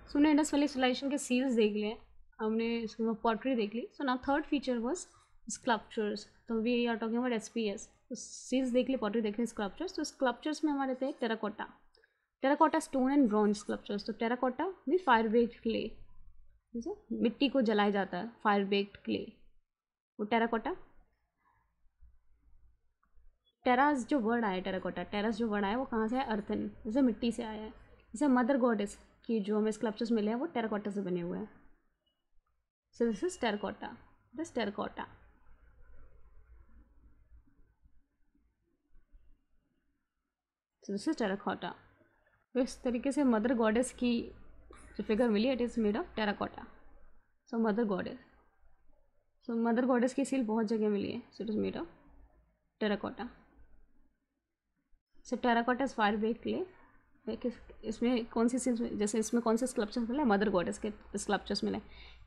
सो हमने Indus valley civilization के seals देख लिए, हमने इसमें पॉटरी देख ली. So now third feature was sculptures. तो we are talking about SPS. तो सील्स देख ली, पॉटरी देख ली, स्कल्पचर्स. तो स्कल्पचर्स में हमारे थे terracotta, terracotta stone and bronze sculptures. तो टेराकोटा भी फायर बेक्ड क्ले, जैसे मिट्टी को जलाया जाता है, फायर बेक्ड क्ले, वो टेराकोटा. टेरास जो वर्ड आया, टेराकोटा टेरास जो वर्ड आया वो कहाँ से है? अर्थन, जैसे मिट्टी से आया है. जैसे मदर गॉडेस की जो हमें स्कल्पचर्स मिले हैं वो टेराकोटा से बने हुए हैं. So this is terracotta, this terracotta. So this is terracotta. तो इस तरीके से मदर गॉडेस की जो फिगर मिली it is made of terracotta. So mother goddess, so mother goddess की सील बहुत जगह मिली है. So it is made of terracotta. So terracotta is fire baked clay. इसमें कौन सी सील्स, जैसे इसमें कौन से स्कल्पचर्स मिले? मदर गॉडेस के स्कल्पचर्स मिले.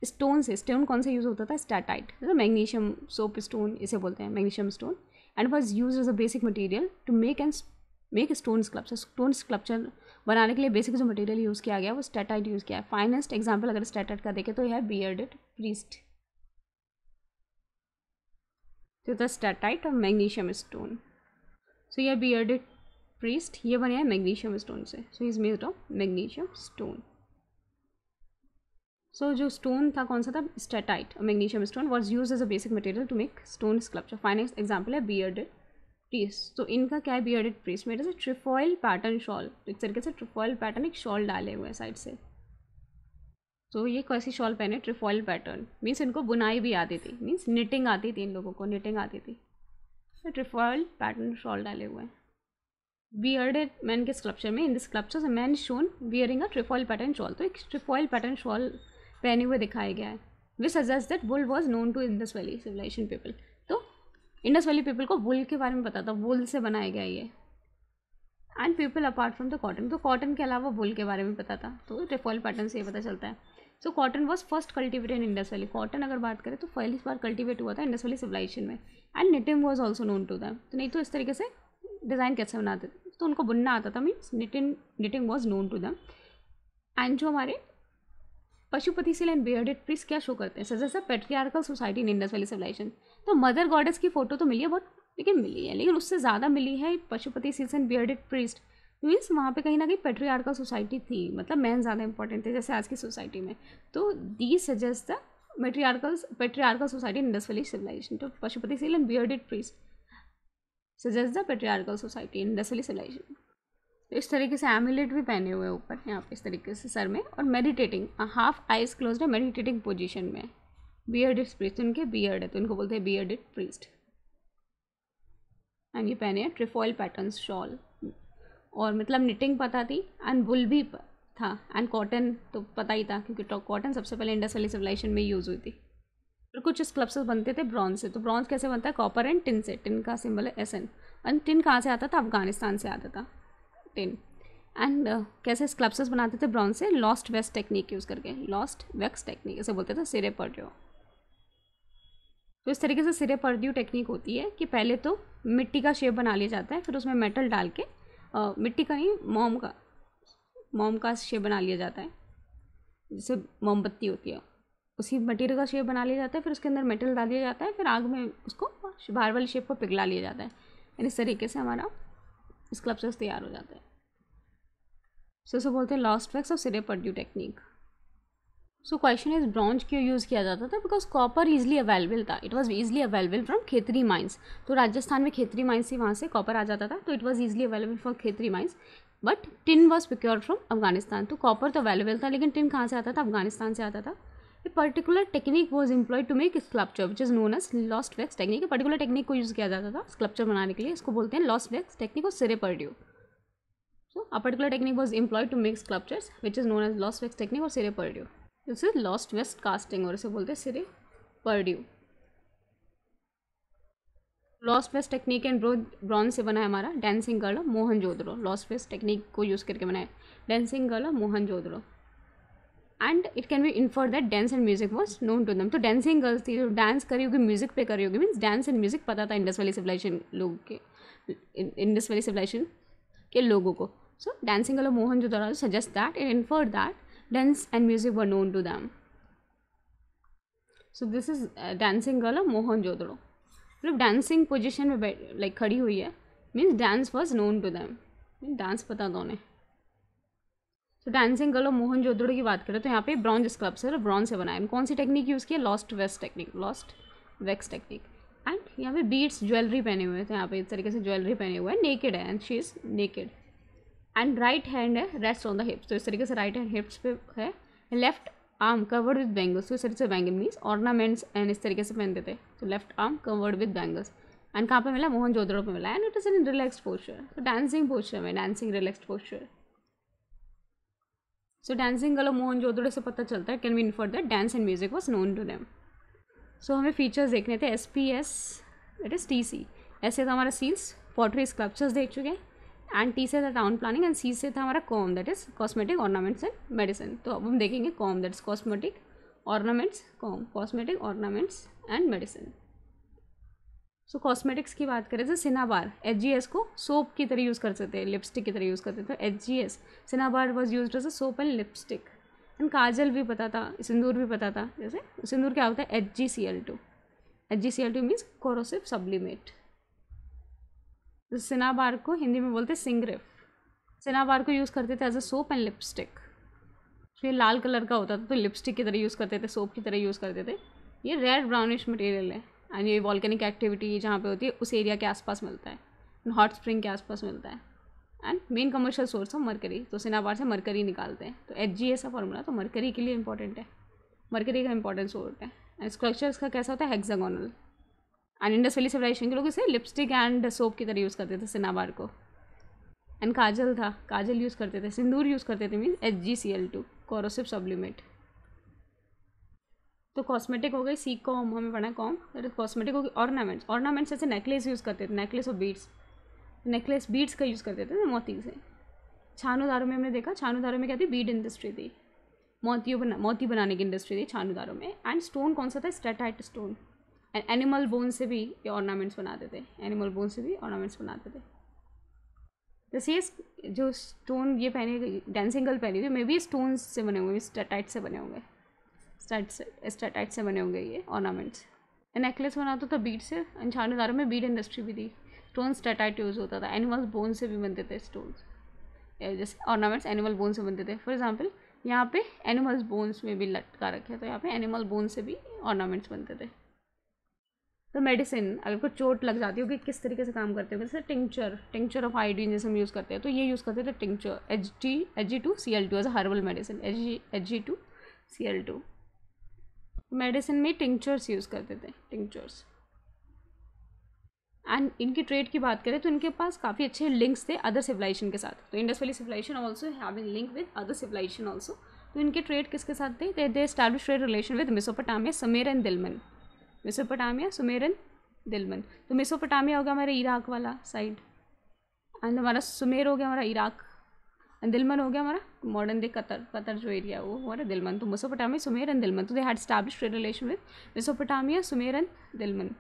स्टोन से, स्टोन कौन से यूज़ होता था? स्टैटाइट, जैसे मैग्नीशियम सोप स्टोन इसे बोलते हैं, magnesium stone. And was use as a basic material to make stone sculpture. Stone sculpture बनाने के लिए बेसिक जो मटेरियल यूज़ किया गया वो स्टैटाइट यूज़ किया है. फाइनेस्ट एग्जाम्पल अगर स्टैटाइट का देखें तो यह है बियर्डेड प्रीस्ट. तो द स्टैटाइट और मैग्नीशियम स्टोन. सो यह बियर्डेड प्रीस्ट ये बने हैं मैग्नीशियम स्टोन से. So is made of magnesium stone. So जो स्टोन था कौन सा था? Steatite. Magnesium stone was use as a basic material to make stone sculpture. Finest example है बियर्डेड प्रीस्ट. तो इनका क्या है? बियर्डेड प्रीस्ट मेड से ट्रिफॉइल पैटर्न शॉल. एक तरीके से ट्रिफॉइल पैटर्न, एक शॉल डाले हुए हैं साइड से. तो ये कैसी शॉल पहने? Trefoil pattern. मीन्स इनको बुनाई भी आती थी, मीन्स निटिंग आती थी, इन लोगों को निटिंग आती थी. तो ट्रिफॉइल पैटर्न शॉल डाले हुए हैं. बियर्डेड मैन के स्कल्पचर में, in this sculpture man shown bearing a trefoil pattern shawl. तो एक ट्रिफॉइल पैटर्न शॉल पहने हुए दिखाया गया है. Which suggest that wool was known to Indus valley civilization people. तो इंडस वैली पीपल को वुल के बारे में पता था, वुल से बनाया गया ये. And people apart from the cotton. तो कॉटन के अलावा वुल के बारे में पता था. तो ट्रिफॉइल पैटर्न से ये पता चलता है. So cotton was first cultivated in Indus valley. Cotton अगर बात करें तो पहली बार कल्टिवेट हुआ था इंडस वैली सिविलाइजेशन में. And knitting was also known to them. तो नहीं तो इस तरीके से डिज़ाइन कैसे बनाते थे? तो उनको बुनना आता था, means knitting was known to them. And जो हमारे Pashupati seal and bearded priest क्या शो करते हैं? Suggest a patriarchal society in Indus valley civilization. तो मदर गॉडेस की फोटो तो मिली है बहुत, लेकिन उससे ज़्यादा मिली है Pashupati seals and bearded priest. Means वहाँ पे कहीं ना कहीं पैट्रियार्कल सोसाइटी थी, मतलब मैन ज़्यादा इंपॉर्टेंट थे जैसे आज की सोसाइटी में. तो the suggest the patriarchal society in Indus valley civilization. तो Pashupati seal and bearded priest suggest the patriarchal society in Indus valley civilization. तो इस तरीके से एमुलेट भी पहने हुए ऊपर यहाँ पे इस तरीके से सर में, और मेडिटेटिंग, हाफ आइज क्लोज्ड है, मेडिटेटिंग पोजीशन में. बियर्डेड प्रीस्ट, उनके बियर्ड है तो इनको बोलते हैं बियर्डेड प्रीस्ट. एंड ये पहने हैं ट्रिफॉइल पैटर्न शॉल. और मतलब निटिंग पता थी एंड वुल भी था एंड कॉटन तो पता ही था, क्योंकि कॉटन सबसे पहले इंडस वैली सिविलाइजेशन में यूज़ हुई थी. फिर कुछ स्कल्पचर्स बनते थे ब्रॉन्ज से. तो ब्रॉन्ज कैसे बनता है? कॉपर एंड टिन से. टिन का सिंबल है SN. एंड टिन कहाँ से आता था? अफगानिस्तान से आता था टिन. एंड कैसे स्कल्पचर्स बनाते थे ब्रॉन्ज से? लॉस्ट वेस्ट टेक्निक यूज़ करके. लॉस्ट वेक्स टेक्निक इसे बोलते थे, सिरे पर्ड्यू. तो इस तरीके से सिरे पर्ड्यू टेक्निक होती है कि पहले तो मिट्टी का शेप बना लिया जाता है, फिर उसमें मेटल डाल के मिट्टी का ही मोम का शेप बना लिया जाता है, जैसे मोमबत्ती होती है उसी मटेरियल का शेप बना लिया जाता है. फिर उसके अंदर मेटल डाल दिया जाता है, फिर आग में उसको बाहर वाली शेप को पिघला लिया जाता है. एंड इस तरीके से हमारा स्कल्पचर्स तैयार हो जाता है. सो इसे बोलते हैं लॉस्ट वैक्स और सिरे Purdue technique. So question is bronze क्यों यूज़ किया जाता था? बिकॉज कॉपर ईजिली अवेलेबल था. It was easily available from Khetri mines. तो राजस्थान में खेतरी माइंस थी, वहाँ से कॉपर आ जाता था. तो it was easily available for Khetri mines. But tin was procured from Afghanistan. तो कॉपर तो अवेलेबल था, लेकिन टिन कहाँ से आता था? अफगानिस्तान से आता था. A particular technique was employed to make sculpture which is known as lost wax technique. Particular technique को यूज़ किया जाता था स्कल्पचर बनाने के लिए. इसको बोलते हैं लॉस्ट वैक्स टेक्निक और सिरे Purdue. So a particular technique was employed to make sculptures which is known as lost wax technique or सिरे Purdue. This is lost west casting और इसे बोलते हैं cire perdue. Lost waste technique and bronze से बना है हमारा dancing girl Mohenjodaro. Lost waste technique को यूज़ करके बनाया dancing girl Mohenjodaro. And it can be infer that dance and music was known to them. तो डांसिंग गर्ल्स थी जो डांस करी होगी, म्यूजिक पे करी होगी, मीन्स डांस एंड म्यूजिक पता था इंडस वैली सिविलाइजेशन लोग के, इंडस वैली सिविलाइजेशन के लोगों को. So dancing girl of Mohenjo-daro suggests that it inferred that Dance and music were known to them. So this is dancing girl of Mohenjodaro. मतलब dancing position में like खड़ी हुई है, means dance was known to them, dance पता था उन्हें. तो dancing girl of Mohenjodaro की बात करें तो यहाँ पे ब्रॉन्ज स्कल्पचर ब्रॉन्ज से बनाया. कौन सी टेक्निक यूज़ की है? Lost wax technique. एंड यहाँ पे बीड्स ज्वेलरी पहने हुए हैं, तो यहाँ पे इस तरीके से ज्वेलरी पहने हुए हैं, नेकेड है and she is naked. And right hand है रेस्ट ऑन द हिप्स, तो इस तरीके से राइट हैंड हिप्स पे है. Left arm covered with bangles, तो इस तरीके से बैंगल मीन्स ऑर्नामेंट्स एंड इस तरीके से पहनते थे. तो left arm covered with bangles. And कहाँ पे मिला? मोहनजोदड़ो पे मिला. And it is in relaxed posture. तो डांसिंग पोस्चर में, dancing relaxed posture. So dancing girl of Mohenjodaro से पता चलता है, can we infer that dance and music was known to them. So हमें फीचर्स देखने थे. SPS दैट इज TC. ऐसे था हमारा सील्स, पॉटरी स्कल्पचर्स देख चुके हैं. एंड T से था टाउन प्लानिंग एंड C से था हमारा com that is cosmetic ornaments and medicine. तो अब हम देखेंगे com that is cosmetic ornaments, com cosmetic ornaments and medicine. So cosmetics की बात करें तो सिनाबार HGS को सोप की तरह यूज़ कर सकते हैं, लिपस्टिक की तरह यूज़ करते थे. HGS cinnabar was use as a soap and lipstick. And kajal भी पता था, सिंदूर भी पता था. जैसे सिंदूर क्या होता है? HgCl2. HgCl2 means corrosive sublimate. तो सिनाबार को हिंदी में बोलते सिंग्रिफ. सिनाबार को यूज़ करते थे as a soap and lipstick. तो ये लाल कलर का होता था, तो लिपस्टिक की तरह यूज़ करते थे, सोप की तरह यूज़ करते थे. ये रेड ब्राउनिश मटेरियल है एंड ये वॉल्केनिक एक्टिविटी जहाँ पे होती है उस एरिया के आसपास मिलता है, हॉट स्प्रिंग के आसपास मिलता है. And main commercial source of mercury, तो सिनाबार से मरकरी निकालते हैं. तो HGS का फॉर्मूला तो मरकरी के लिए इंपॉर्टेंट है, मरकरी का इंपॉर्टेंट सोर्स है. एंड स्ट्रक्चर इसका कैसा होता है? Hexagonal. And Indus valley civilization के लोग इसे लिपस्टिक एंड सोप की तरह यूज़ करते थे सिनाबार को. एंड काजल था, काजल यूज़ करते थे, सिंदूर यूज़ करते थे मीन्स HgCl2 कोरोसिव सब्लिमेट. तो कॉस्मेटिक हो गई, सी कॉम हमें पढ़ना है, कॉम दैट इज कॉस्मेटिक हो गई. ऑर्नामेंट्स, ऑर्नामेंट्स जैसे नेकलेस यूज़ करते थे, नेकलेस और बीड्स, नेकलेस बीड्स का यूज़ करते थे ना मोती से. छानूदारों में हमने देखा, छानूदारों में क्या थी? बीड इंडस्ट्री थी, मोती बनाने की इंडस्ट्री थी छानूदारों में. एंड स्टोन कौन सा था? Steatite stone. And animal bone से भी ये ऑर्नामेंट्स बनाते थे, एनिमल बोन से भी ऑर्नामेंट्स बनाते थे. जैसे ये जो स्टोन ये पहने डांसिंग गर्ल पहनी हुई, मे बी स्टोन से बने होंगे, स्टेटाइट से बने होंगे, स्टेटाइट से बने होंगे ये ऑर्नामेंट्स. नेकलेस बनाता था बीड से. एंड छानूदारों में बीड इंडस्ट्री भी थी, स्टोन स्टेटाइट यूज़ होता था. एनिमल बोन से भी बनते थे स्टोन्स, जैसे ऑर्नामेंट्स एनिमल बोन से बनते थे. फॉर एग्जांपल यहाँ पे एनिमल्स बोन्स में भी लटका रखे, तो यहाँ पे एनिमल बोन से भी ऑर्नामेंट्स बनते थे. तो मेडिसिन, अगर कोई चोट लग जाती होगी किस तरीके से काम करते हो? जैसे टिंक्चर ऑफ आयोडीन जैसे हम यूज़ करते हैं, तो ये यूज़ करते थे tincture Hg2Cl2 as a herbal medicine. Hg2Cl2 medicine में टिंक्चर्स यूज़ करते थे, टिंक्चर्स. एंड इनकी ट्रेड की बात करें तो इनके पास काफ़ी अच्छे लिंक्स थे अदर सिविलाइजेशन के साथ. तो Indus valley civilization also having link with other civilization also. तो इनके ट्रेड किसके साथ थे? They establish trade relation with Mesopotamia, Sumer and Dilmun. Mesopotamia, Sumer and Dilmun. तो मेसोपोटामिया हो गया हमारा इराक वाला साइड, एंड हमारा सुमेर हो गया हमारा इराक, एंड दिलमन हो गया हमारा मॉडर्न डे कतर जो एरिया है वो हमारा दिलमन. तो मेसोपोटामिया, सुमेर एंड दिलमन. तो they had establish trade relation with Mesopotamia, Sumer and Dilmun.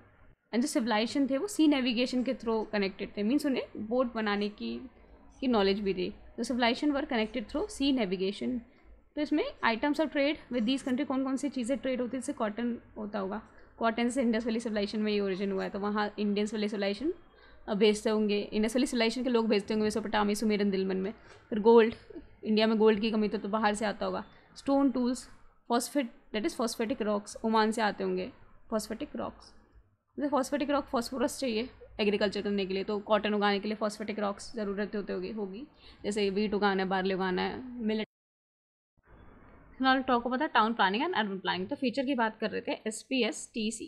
And जो सिविलाइजेशन थे वो सी नेविगेशन के थ्रू कनेक्टेड थे, मीन्स उन्हें बोट बनाने की नॉलेज भी थी. तो civilization were connected through sea navigation. तो इसमें items of trade with these country कौन कौन सी चीज़ें ट्रेड होती है? जैसे कॉटन होता होगा, कॉटन से इंडस वैली सिविलाइजेशन में ये ओरिजिन हुआ है, तो वहाँ इंडियंस वैली सिविलाइजेशन भेजते होंगे, इंडस वैली सिविलाइजेशन के लोग भेजते होंगे मेसोपोटामिया, सुमेर एंड दिलमन में. फिर गोल्ड, इंडिया में गोल्ड की कमी तो बाहर से आता होगा. Stone tools, phosphate that is phosphatic rocks Oman से आते होंगे, फॉस्फेटिक रॉक्स. जैसे फॉस्फेटिक रॉक फॉस्फोरस चाहिए एग्रीकल्चर करने के लिए, तो कॉटन उगाने के लिए फॉस्फेटिक रॉक्स ज़रूरत होगी. जैसे वीट उगाना है, बार्ली उगाना है, मिलेट. टॉक होता है town planning and urban planning. तो फीचर की बात कर रहे थे SPS TC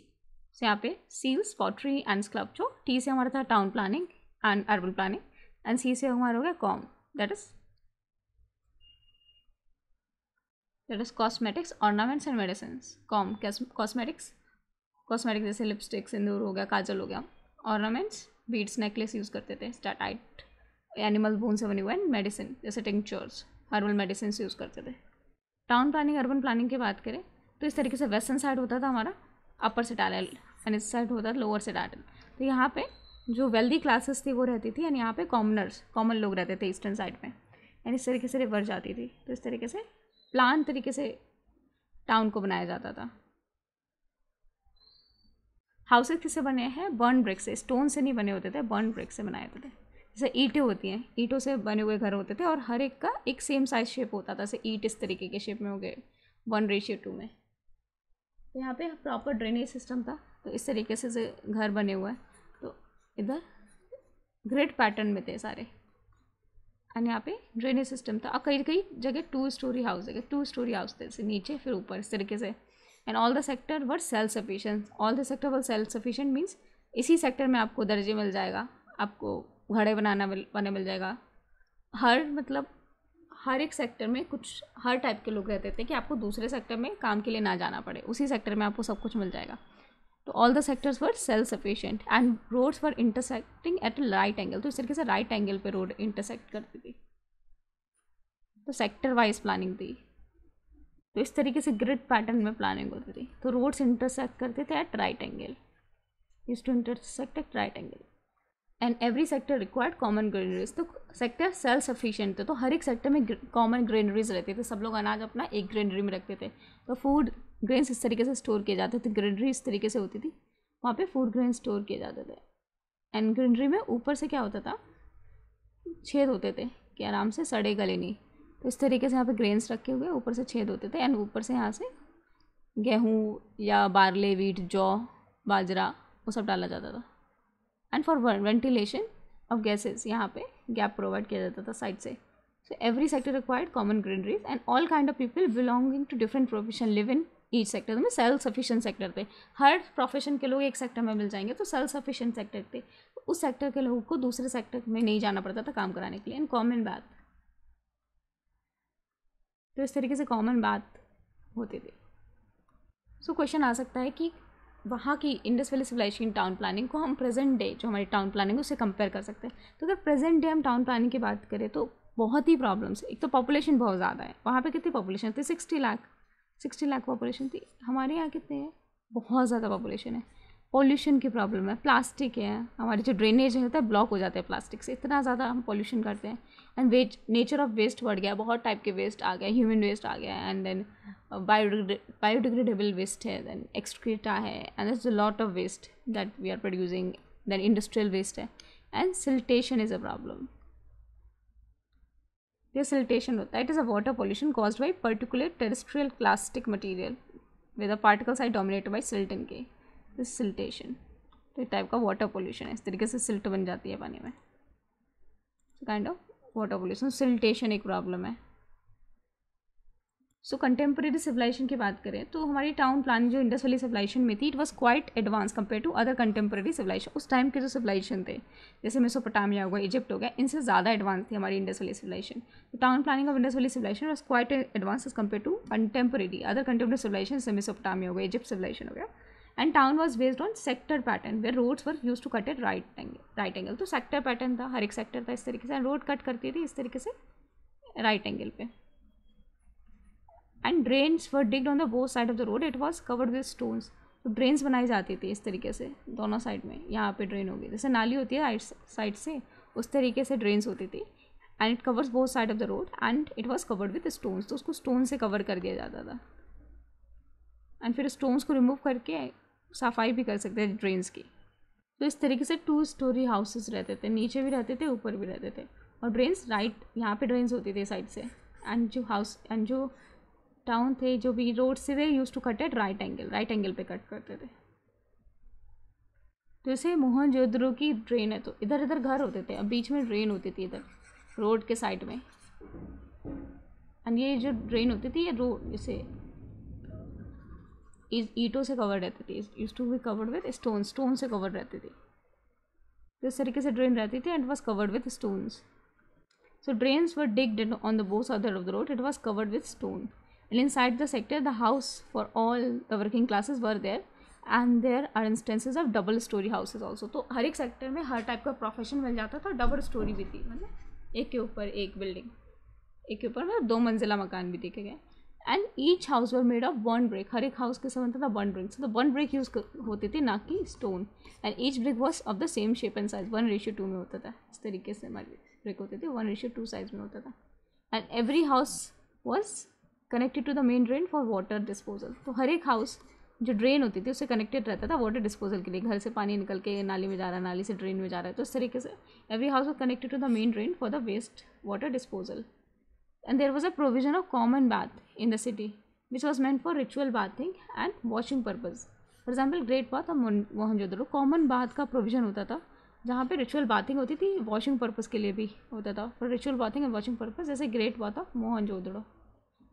से. यहाँ पे seals, pottery and sculpture. T से हमारा था town planning and urban planning, and C से हमारा हो गया com that is cosmetics, ornaments and medicine. Com cosmetics जैसे लिपस्टिक, सिंदूर हो गया, काजल हो गया. ऑर्नामेंट्स, बीड्स, नेकलेस यूज़ करते थे, स्टेटाइट एनिमल बोन से बने हुए. एंड मेडिसिन जैसे टिंक्चर्स, हर्बल मेडिसिन यूज़ करते थे. टाउन प्लानिंग, अर्बन प्लानिंग की बात करें तो इस तरीके से वेस्टर्न साइड होता था हमारा अपर सेटाइल एंड इस साइड होता था लोअर सेटाइल. तो यहाँ पे जो वेल्दी क्लासेस थी वो रहती थी, एंड यहाँ पे कॉमन लोग रहते थे ईस्टर्न साइड में, एंड इस तरीके से रिवर जाती थी. तो इस तरीके से प्लान तरीके से टाउन को बनाया जाता था। हाउसेस किससे बने हैं? बर्न ब्रिक से, स्टोन से नहीं बने होते थे, बर्न ब्रिक से बनाए होते थे। जैसे ईंटें होती हैं, ईंटों से बने हुए घर होते थे और हर एक का एक सेम साइज शेप होता था। जैसे ईंट इस तरीके के शेप में हो गए 1:2 में। तो यहाँ पे प्रॉपर ड्रेनेज सिस्टम था, तो इस तरीके से घर बने हुए हैं। तो इधर ग्रिड पैटर्न में थे सारे, एंड यहाँ पे ड्रेनेज सिस्टम था। और कई कई जगह 2 स्टोरी हाउस है, 2 स्टोरी हाउस थे, जैसे नीचे फिर ऊपर इस तरीके से। And all the sector were self sufficient. All the sector were self sufficient means इसी सेक्टर में आपको दर्जे मिल जाएगा, आपको घड़े बने मिल जाएगा। मतलब हर एक सेक्टर में कुछ हर टाइप के लोग रहते थे कि आपको दूसरे सेक्टर में काम के लिए ना जाना पड़े, उसी सेक्टर में आपको सब कुछ मिल जाएगा। तो all the sectors were self sufficient and roads were intersecting at a right angle. तो इस तरीके से राइट एंगल पे रोड इंटरसेक्ट करती थी, तो सेक्टर वाइज प्लानिंग थी। तो इस तरीके से ग्रिड पैटर्न में प्लानिंग होती थी। तो रोड्स इंटरसेक्ट करते थे at right angle, used to intersect at right angle, and every sector required common granaries. तो सेक्टर सेल्फ सफिशिएंट थे, तो हर एक सेक्टर में कॉमन ग्रेनरीज रहते थे, सब लोग अनाज अपना एक ग्रेनरी में रखते थे। तो फूड ग्रेन्स इस तरीके से स्टोर किए जाते थे, ग्रेनरी इस तरीके से होती थी, वहाँ पे फूड ग्रेन स्टोर किए जाते थे। एंड ग्रेनरी में ऊपर से क्या होता था, छेद होते थे कि आराम से सड़े गले नहीं। तो इस तरीके से यहाँ पे ग्रेन्स रखे हुए ऊपर से छेद होते थे, एंड ऊपर से यहाँ से गेहूँ या बारले, वीट, जौ, बाजरा वो सब डाला जाता था। And for ventilation of gases, यहाँ पे गैप प्रोवाइड किया जाता था साइड से। So every sector required common granaries and all kind of people belonging to different profession live in each sector. में सेल्फ सफिशिएंट सेक्टर थे, हर प्रोफेशन के लोग एक सेक्टर में मिल जाएंगे, तो सेल्फ सफिशिएंट सेक्टर थे। उस सेक्टर के लोगों को दूसरे सेक्टर में नहीं जाना पड़ता था काम कराने के लिए। एंड कॉमन बात, तो इस तरीके से कॉमन बात होती थी। सो क्वेश्चन आ सकता है कि वहाँ की Indus valley civilization town planning को हम प्रेजेंट डे जो हमारी टाउन प्लानिंग है उससे कंपेयर कर सकते हैं। तो अगर प्रेजेंट डे हम टाउन प्लानिंग की बात करें तो बहुत ही प्रॉब्लम्स है। एक तो पॉपुलेशन बहुत ज़्यादा है, वहाँ पे कितनी पॉपुलेशन थी? 60 लाख पॉपुलेशन थी। हमारे यहाँ कितने हैं? बहुत ज़्यादा पॉपुलेशन है। पॉल्यूशन की प्रॉब्लम है, प्लास्टिक है, हमारी जो ड्रेनेज होता है ब्लॉक हो जाते हैं प्लास्टिक से, इतना ज़्यादा हम पॉल्यूशन करते हैं। एंड नेचर ऑफ वेस्ट बढ़ गया, बहुत टाइप के वेस्ट आ गया, ह्यूमन वेस्ट आ गया, एंड देन बायोडिग्रेडेबल वेस्ट है, देन एक्सक्रीटा है, and there's a lot of waste that we are producing, then industrial waste है, and siltation is a problem। ये siltation होता है, it is a water pollution caused by particulate terrestrial plastic material with the particle side dominated by silt in K, this siltation। तो एक type का water pollution है, इस तरीके से सिल्ट बन जाती है पानी में, kind of water pollution. Siltation एक प्रॉब्लम है। सो कंटेम्प्रेरी सिविलाइजेशन की बात करें तो हमारी टाउन प्लानिंग जो इंडस वैली सिविलाइजेशन में थी, it was quite advance compare to other contemporary civilization. उस टाइम के जो सिविलाइजेशन थे, जैसे मेसोपोटामिया हो गया, इजिप्ट हो गया, इनसे ज़्यादा एडवांस थी हमारी इंडस वैली सिविलाइजेशन। तो town planning of Indus valley civilization was quite advance as compare to contemporary other contemporary civilization, जैसे मेसोपोटामिया हो गया, इजिप्ट सिविलाइजेशन हो गया। And town was based on sector pattern where roads were use to cut at right angle. तो sector pattern था, हर एक sector था इस तरीके से, रोड कट करती थी इस तरीके से राइट एंगल पे। And drains were digged on the both side of the road, it was covered with stones. तो ड्रेन्स बनाई जाती थी इस तरीके से दोनों साइड में, यहाँ पे ड्रेन होगी, जैसे नाली होती है साइड से, उस तरीके से ड्रेन्स होती थी। And it covers both side of the road and it was covered with stones. तो उसको स्टोन से कवर कर दिया जाता था, एंड फिर स्टोन्स को रिमूव करके सफाई भी कर सकते हैं ड्रेन्स की। तो इस तरीके से 2 स्टोरी हाउसेस रहते थे, नीचे भी रहते थे, ऊपर भी रहते थे। और ड्रेन्स राइट यहाँ पे ड्रेन्स होती थी साइड से, एंड जो टाउन थे, जो भी रोड से थे, use to cut at right angle पे कट करते थे। तो जैसे मोहनजोदड़ो की ड्रेन है, तो इधर इधर घर होते थे, अब बीच में ड्रेन होती थी इधर रोड के साइड में। एंड ये जो ड्रेन होती थी, ये रोड जैसे ईंटों से कवर रहती थी, use to be covered with stone से कवर्ड रहती थी। तो इस तरीके से ड्रेन रहती थी and was covered with stones. So drains were digged on the both side of the road, it was covered with stone. And inside the sector, the house for all the working classes were there, and there are instances of double story houses also। तो हर एक sector में हर type का profession मिल जाता था, double storey भी थी, मतलब एक के ऊपर एक बिल्डिंग, एक के ऊपर मतलब 2 मंजिला मकान भी देखे गए। And each house were made of burn brick, हर एक हाउस के साथ बनता था बर्न ब्रिक। तो बर्न ब्रिक यूज होती थी, ना कि stone. And each brick was of the same shape and size, 1:2 में होता था। इस तरीके से हमारी ब्रिक होती थी, 1:2 साइज में होता था। And every house was connected to the main drain for water disposal. तो हर एक हाउस जो ड्रेन होती थी उससे कनेक्टेड रहता था वाटर डिस्पोजल के लिए, घर से पानी निकल के नाली में जा रहा है, नाली से ड्रेन में जा रहा है, तो इस तरीके से every house was connected to the main drain for the waste water disposal. And there was a provision of common bath in the city which was meant for ritual bathing and washing purpose. For example great bath और Mohenjodaro, common bath का provision होता था जहाँ पे ritual bathing होती थी, washing purpose के लिए भी होता था, for ritual bathing and washing purpose, जैसे great bath of Mohenjodaro.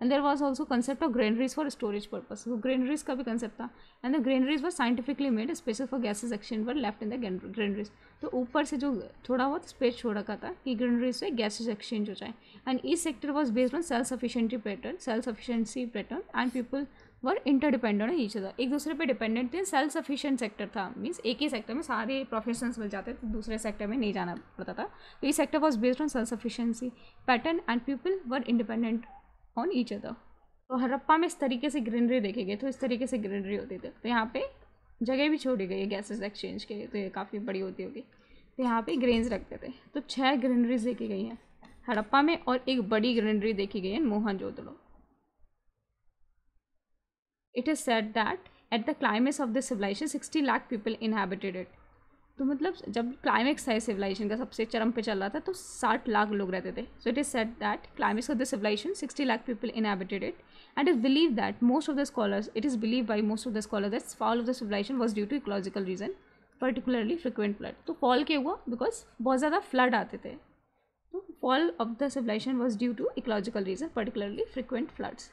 And there was also concept of granaries for storage purpose, वो ग्रेनरीज का भी कंसेप्ट था। And the granaries were scientifically made spaces for gases exchange were left in the granaries. तो ऊपर से जो थोड़ा बहुत स्पेस छोड़ रखा था कि ग्रेनरीज से गैसेज एक्सचेंज हो जाए। And each sector was based on self sufficiency pattern and people were interdependent each other, एक दूसरे पे डिपेंडेंट थे। सेल्फ सफिशिएंट सेक्टर था, मीन्स एक ही सेक्टर में सारे प्रोफेशंस मिल जाते थे, दूसरे सेक्टर में नहीं जाना पड़ता था। तो ये sector was based on self sufficiency pattern and people were independent on each other. तो हड़प्पा में इस तरीके से ग्रीनरी देखे गए, तो इस तरीके से ग्रीनरी होती थी। तो यहाँ पे जगह भी छोड़ी गई है गैसेज एक्सचेंज के लिए, तो ये काफ़ी बड़ी होती होगी। तो यहाँ पे ग्रेन्स रखते थे। तो 6 ग्रीनरीज देखी गई हैं हड़प्पा में और एक बड़ी ग्रीनरी देखी गई है Mohenjodaro. It is said that at the climax of this civilization 60 lakh people inhabited it। तो मतलब जब क्लाइमेक्स था सिविलाइजेशन का, सबसे चरम पे चल रहा था, तो 60 लाख लोग रहते थे। So it is said that climax of the civilization 60 lakh people inhabited it and is believe that most of the scholars, it is believe by most of the scholars that fall of the civilization was due to ecological reason, particularly frequent flood. तो fall क्यों हुआ? Because बहुत ज़्यादा flood आते थे। तो fall of the civilization was due to ecological reason, particularly frequent floods.